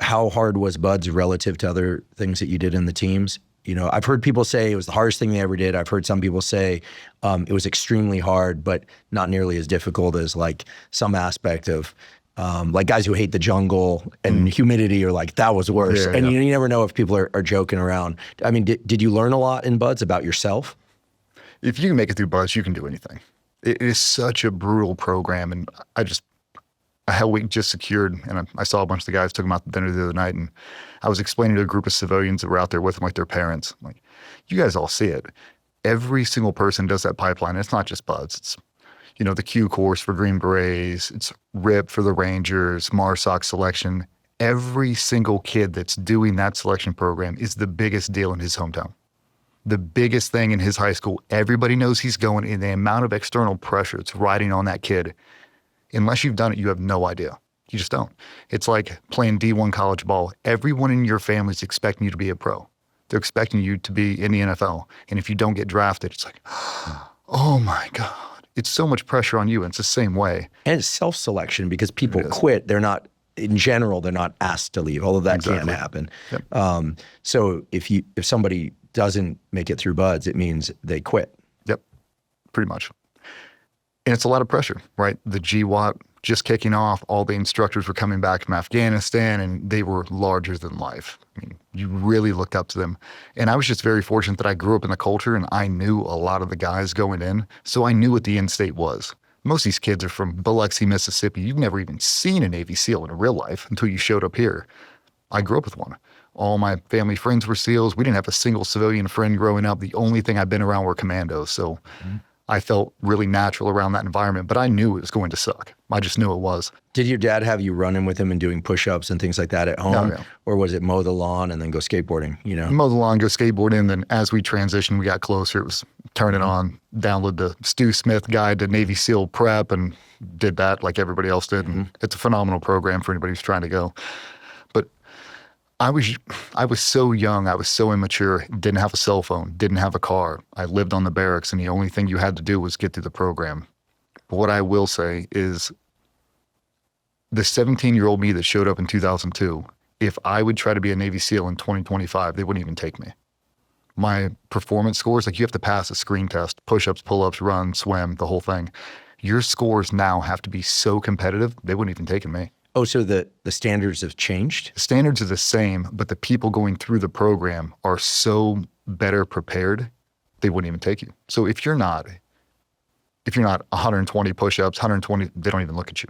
how hard was buds relative to other things that you did in the teams? You know, I've heard people say it was the hardest thing they ever did. I've heard some people say it was extremely hard, but not nearly as difficult as like some aspect of like guys who hate the jungle and humidity are like, that was worse. Yeah, and yeah. you never know if people are joking around. I mean, did you learn a lot in buds about yourself? If you can make it through buds, you can do anything. It is such a brutal program. And Hell Week just secured, and I saw a bunch of the guys, took them out to dinner the other night, and I was explaining to a group of civilians that were out there with them, like their parents. I'm like, you guys all see it. Every single person does that pipeline. It's not just buds. It's, you know, the Q course for Green Berets. It's RIP for the Rangers, MARSOC selection. Every single kid that's doing that selection program is the biggest deal in his hometown. The biggest thing in his high school. Everybody knows he's going, and the amount of external pressure it's riding on that kid. Unless you've done it, you have no idea. You just don't. It's like playing D1 college ball. Everyone in your family is expecting you to be a pro. They're expecting you to be in the NFL. And if you don't get drafted, it's like, oh my God. It's so much pressure on you. And it's the same way. And it's self-selection because people quit. They're not, in general, they're not asked to leave, although that can happen. Yep. So if somebody doesn't make it through buds, it means they quit. Yep, pretty much. And it's a lot of pressure, right? The GWAT just kicking off, all the instructors were coming back from Afghanistan and they were larger than life. I mean, you really looked up to them. And I was just very fortunate that I grew up in the culture and I knew a lot of the guys going in. So I knew what the end state was. Most of these kids are from Biloxi, Mississippi. You've never even seen a Navy SEAL in real life until you showed up here. I grew up with one. All my family friends were SEALs. We didn't have a single civilian friend growing up. The only thing I've been around were commandos. So I felt really natural around that environment, but I knew it was going to suck. I just knew it was. Did your dad have you running with him and doing push-ups and things like that at home? No. Or was it mow the lawn and then go skateboarding, you know? Mow the lawn, go skateboarding, and then as we transitioned, we got closer. It was turn it on, download the Stu Smith guide to Navy SEAL prep and did that like everybody else did. And it's a phenomenal program for anybody who's trying to go. But I was so young, I was so immature, didn't have a cell phone, didn't have a car. I lived on the barracks and the only thing you had to do was get through the program. But what I will say is the 17-year-old me that showed up in 2002, if I would try to be a Navy SEAL in 2025, they wouldn't even take me. My performance scores, like you have to pass a screen test, push-ups, pull-ups, run, swim, the whole thing. Your scores now have to be so competitive, they wouldn't even take me. Oh, so the standards have changed? The standards are the same, but the people going through the program are so better prepared, they wouldn't even take you. So if you're not 120 push-ups, 120, they don't even look at you.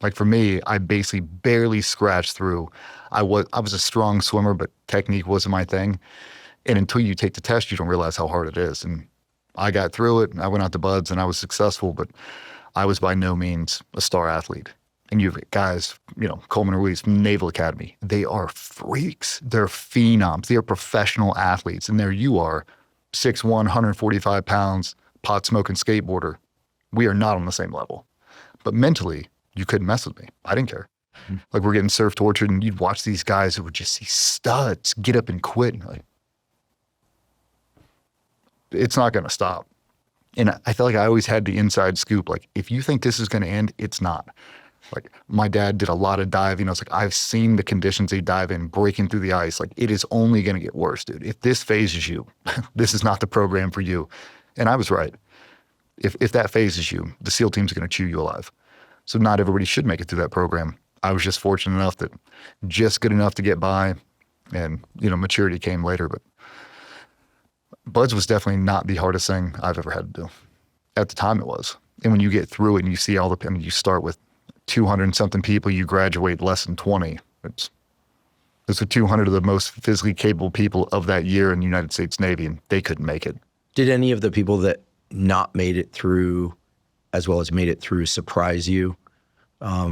Like for me, I basically barely scratched through. I was a strong swimmer, but technique wasn't my thing. And until you take the test, you don't realize how hard it is. And I got through it. I went out to buds and I was successful, but I was by no means a star athlete. And you have guys, you know, Coleman Ruiz from Naval Academy. They are freaks. They're phenoms. They are professional athletes. And there you are, 6'1", 145 pounds, pot-smoking skateboarder. We are not on the same level. But mentally, you couldn't mess with me. I didn't care. Like we're getting surf tortured and you'd watch these guys who would just these studs get up and quit. And like, it's not going to stop. And I felt like I always had the inside scoop. Like, if you think this is going to end, it's not. Like, my dad did a lot of diving. I was like, I've seen the conditions they dive in, breaking through the ice. Like, it is only going to get worse, dude. If this phases you, this is not the program for you. And I was right. If that phases you, the SEAL team's going to chew you alive. So not everybody should make it through that program. I was just fortunate enough that just good enough to get by, and, you know, maturity came later. But buds was definitely not the hardest thing I've ever had to do. At the time it was. And when you get through it and you see all the, I mean, you start with 200 and something people, you graduate less than 20. Those are 200 of the most physically capable people of that year in the United States Navy, and they couldn't make it. Did any of the people that not made it through as well as made it through surprise you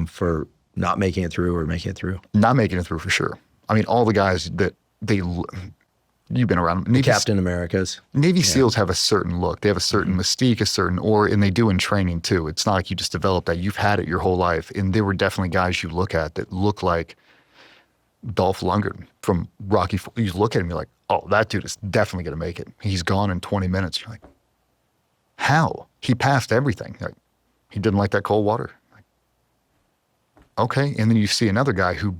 for not making it through or making it through? Not making it through for sure. I mean, all the guys that you've been around. Navy, Captain Americas. Navy SEALs have a certain look. They have a certain mystique, a certain aura, and they do in training too. It's not like you just develop that. You've had it your whole life. And there were definitely guys you look at that look like Dolph Lundgren from Rocky. You look at him, you're like, oh, that dude is definitely going to make it. He's gone in 20 minutes. You're like, how? He passed everything. Like, he didn't like that cold water. Like, okay. And then you see another guy who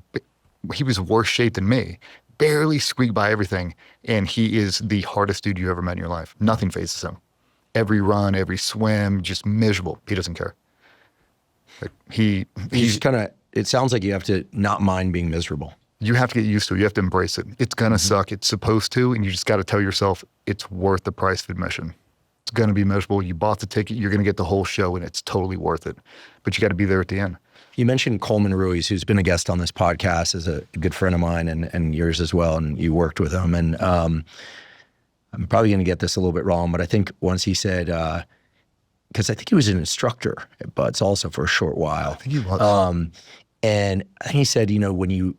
he was worse shape than me, barely squeaked by everything. And he is the hardest dude you ever met in your life. Nothing phases him. Every run, every swim, just miserable. He doesn't care. Like he's kind of, it sounds like you have to not mind being miserable. You have to get used to it. You have to embrace it. It's going to suck. It's supposed to. And you just got to tell yourself it's worth the price of admission. It's going to be miserable. You bought the ticket. You're going to get the whole show and it's totally worth it. But you got to be there at the end. You mentioned Coleman Ruiz, who's been a guest on this podcast, is a good friend of mine and yours as well. And you worked with him. And I'm probably going to get this a little bit wrong, but I think once he said, because I think he was an instructor at Buds also for a short while. I think he was. And I think he said, you know, when you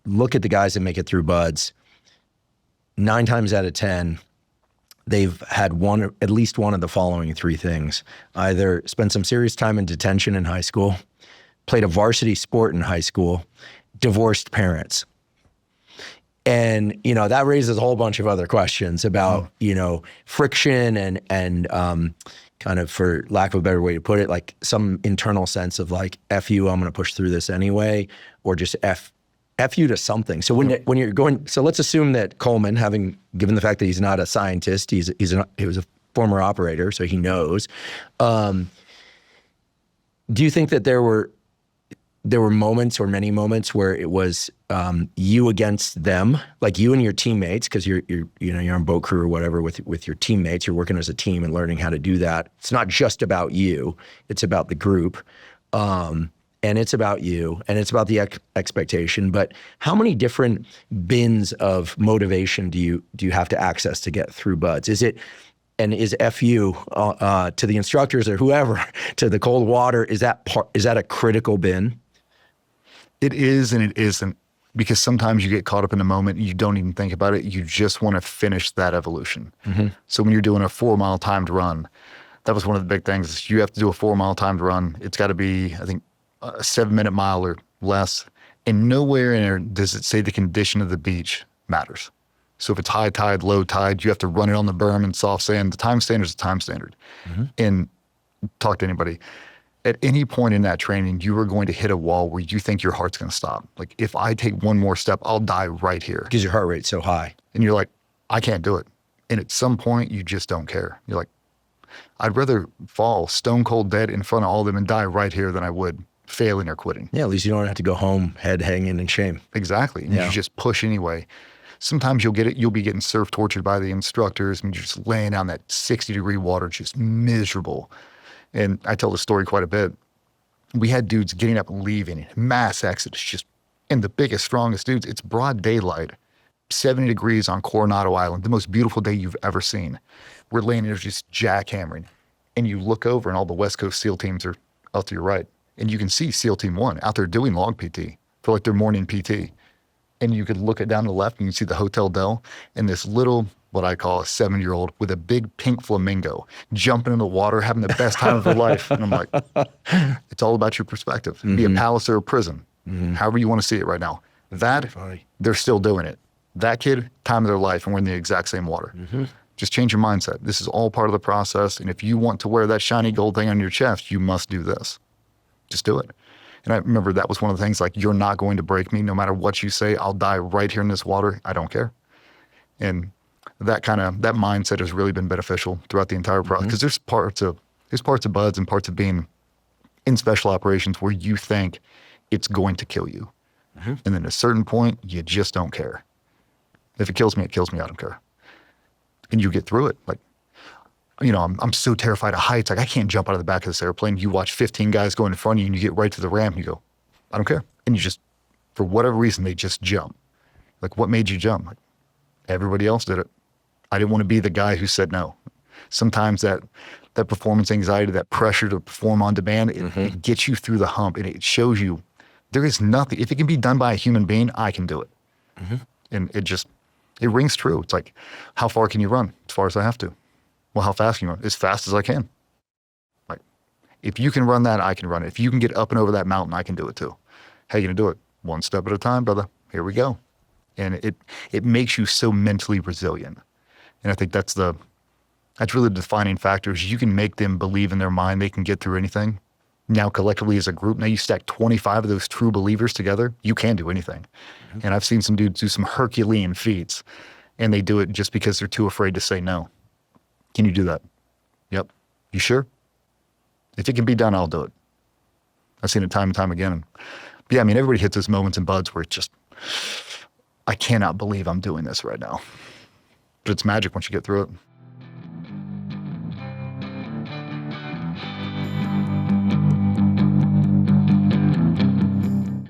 look at the guys that make it through Buds, 9 times out of 10, they've had at least one of the following 3 things. Either spent some serious time in detention in high school, played a varsity sport in high school, divorced parents. And, you know, that raises a whole bunch of other questions about, you know, friction and kind of, for lack of a better way to put it, like some internal sense of like, F you, I'm going to push through this anyway, or just F you to something. So when you're going, so let's assume that Coleman, having given the fact that he's not a scientist, he was a former operator, so he knows. Do you think that there were moments, or many moments, where it was you against them, like you and your teammates, because you're on boat crew or whatever with your teammates, you're working as a team and learning how to do that. It's not just about you, it's about the group. And it's about you, and it's about the expectation. But how many different bins of motivation do you have to access to get through Buds? Is F you to the instructors or whoever, to the cold water, is that a critical bin? It is and it isn't, because sometimes you get caught up in the moment and you don't even think about it. You just want to finish that evolution. So when you're doing a 4-mile timed run, that was one of the big things. Is you have to do a 4-mile timed run. It's got to be, I think, a 7-minute mile or less. And nowhere in there does it say the condition of the beach matters. So if it's high tide, low tide, you have to run it on the berm and soft sand. The time standard is a time standard. And talk to anybody. At any point in that training, you are going to hit a wall where you think your heart's going to stop. Like, if I take one more step, I'll die right here. Because your heart rate's so high. And you're like, I can't do it. And at some point, you just don't care. You're like, I'd rather fall stone cold dead in front of all of them and die right here than I would failing or quitting. Yeah, at least you don't have to go home head hanging in shame. Exactly. And you just push anyway. Sometimes you'll be getting surf tortured by the instructors, and you're just laying down that 60-degree water, just miserable. And I tell the story quite a bit. We had dudes getting up and leaving, mass exodus, just, and the biggest, strongest dudes, it's broad daylight, 70 degrees on Coronado Island, the most beautiful day you've ever seen. We're laying there just jackhammering. And you look over and all the West Coast SEAL teams are out to your right. And you can see SEAL Team 1 out there doing log PT for like their morning PT. And you could look it down to the left and you can see the Hotel Del and this little, what I call a 7-year-old with a big pink flamingo jumping in the water, having the best time of their life. And I'm like, it's all about your perspective. Be a palace or a prison, however you want to see it right now. They're still doing it. That kid, time of their life, and we're in the exact same water. Just change your mindset. This is all part of the process. And if you want to wear that shiny gold thing on your chest, you must do this. Just do it. And I remember that was one of the things, like, you're not going to break me. No matter what you say, I'll die right here in this water. I don't care. And that mindset has really been beneficial throughout the entire process. Because there's parts of Buds and parts of being in special operations where you think it's going to kill you. And then at a certain point, you just don't care. If it kills me, it kills me. I don't care. And you get through it. Like, you know, I'm so terrified of heights. Like, I can't jump out of the back of this airplane. You watch 15 guys going in front of you and you get right to the ramp and you go, I don't care. And you just, for whatever reason, they just jump. Like, what made you jump? Like, everybody else did it. I didn't want to be the guy who said no. Sometimes that performance anxiety, that pressure to perform on demand, it gets you through the hump, and it shows you there is nothing. If it can be done by a human being, I can do it. And it rings true. It's like, how far can you run? As far as I have to. Well, how fast can you run? As fast as I can. Like, if you can run that, I can run it. If you can get up and over that mountain, I can do it too. How are you going to do it? One step at a time, brother. Here we go. And it makes you so mentally resilient. And I think that's really the defining factor, is you can make them believe in their mind they can get through anything. now collectively as a group, now you stack 25 of those true believers together, you can do anything. And I've seen some dudes do some Herculean feats, and they do it just because they're too afraid to say no. Can you do that? Yep. You sure? If it can be done, I'll do it. I've seen it time and time again. And yeah, I mean, everybody hits those moments in buds where it's just, I cannot believe I'm doing this right now. But it's magic once you get through it.